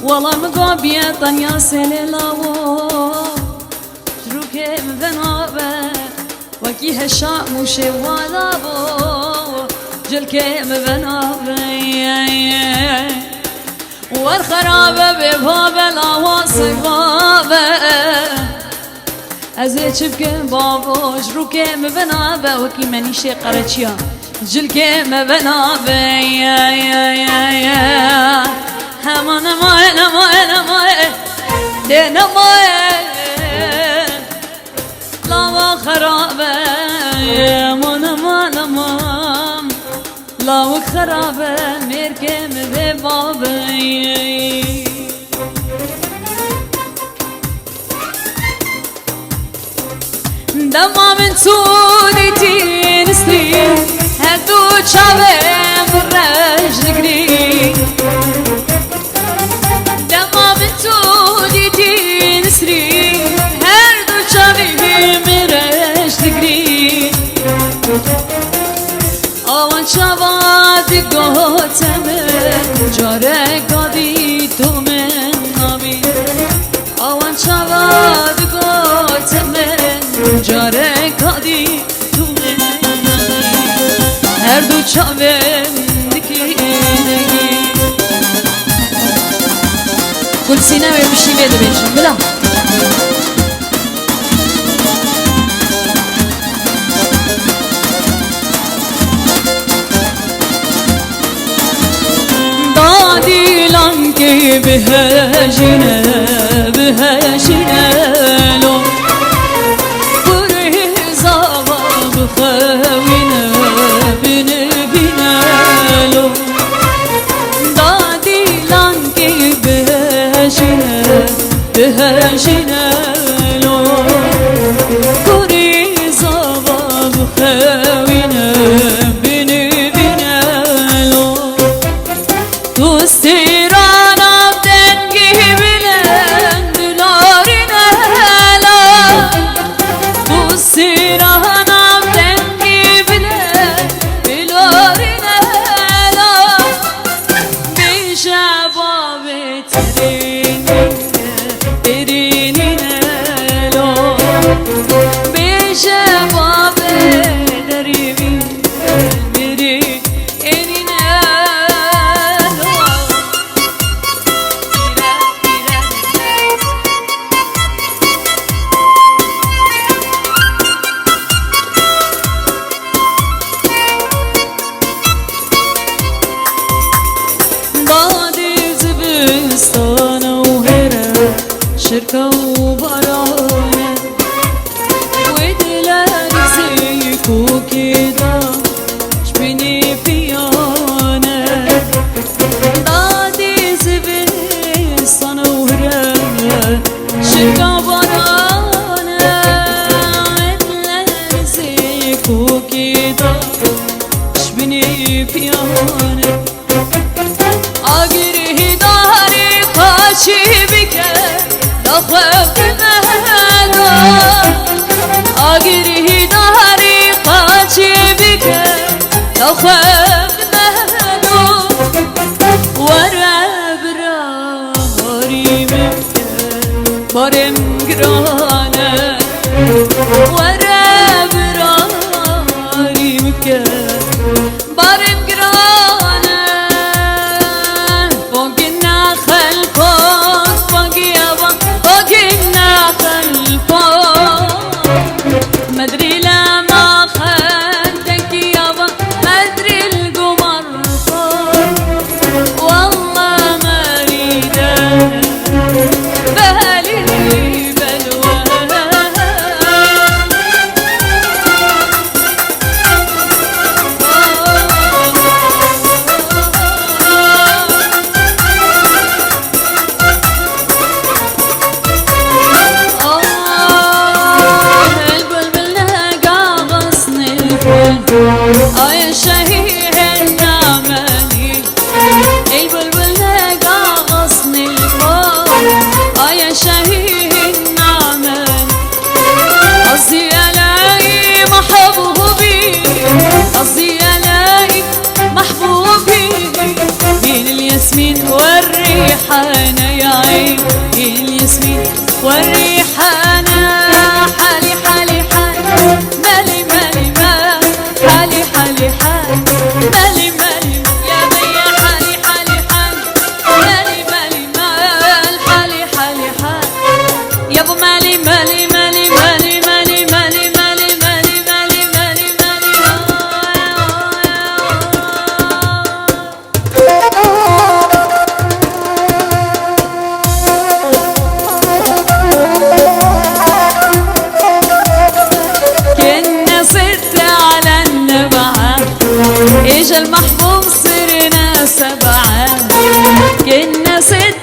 والله مقابية طنيا سليلاو جروكي مبنابة وكي هشام وشوالابو جلكي مبنابة والخرابة ببابة لاواصق بابة ازي شبكي بابو جروكي مبنابة وكي منيشي قرچيا جلكي مبنابة همان ماي دينا ماي لا خرابة مان لا خرابة مركم ببابي دما من سودتي نسري هدو شابه مرج نقري دما من سودتي نسري هدو شابه مرج نقري آوان شابات گوتمه جاره گادی تو من نبی آوان شابات گوتمه جاره گادی تو من هر دو چاوم دکی کل سینه و بشی بده بیشم بلا که بهجنه لو بره زابا بخوینه بینه لو دادی لان که بهجنه لو بره زابا بخوینه بینه لو دوستی شركة وبرانة ودلالي زيك وكدا شبيني بيانا دادي زبستان وهرانة شركة وبرانة ودلالي زيك وكدا شبيني بيانا أجري داري قاشي بك أخاف مهلا أجري داري قاتي بك أخاف مهلا ورا براري بك برم قرانا ورا براري بك برم قرانا فوق النخل فوق يابا وقلنا خلفوق مدري لما خدك يابا مدري القمر فوق والله ما ريده بالي بلوى يا شهير النامني البلبل غصني الفوق يا شهير النامني قصدي الاقي محبوبي قصدي الاقي محبوبي بين الياسمين والريحانه الياسمين والريحانة حالي حالي حال مالي مالي مال حالي حالي حال مالي مالي يا بيا حالي حالي حال مالي مالي مال حالي حالي حال يا ابو مالي مالي مالي مالي مالي مالي مالي مالي مالي مالي كنا صرت على النبعة اجا المحبوب صرنا سبعة كنا صرت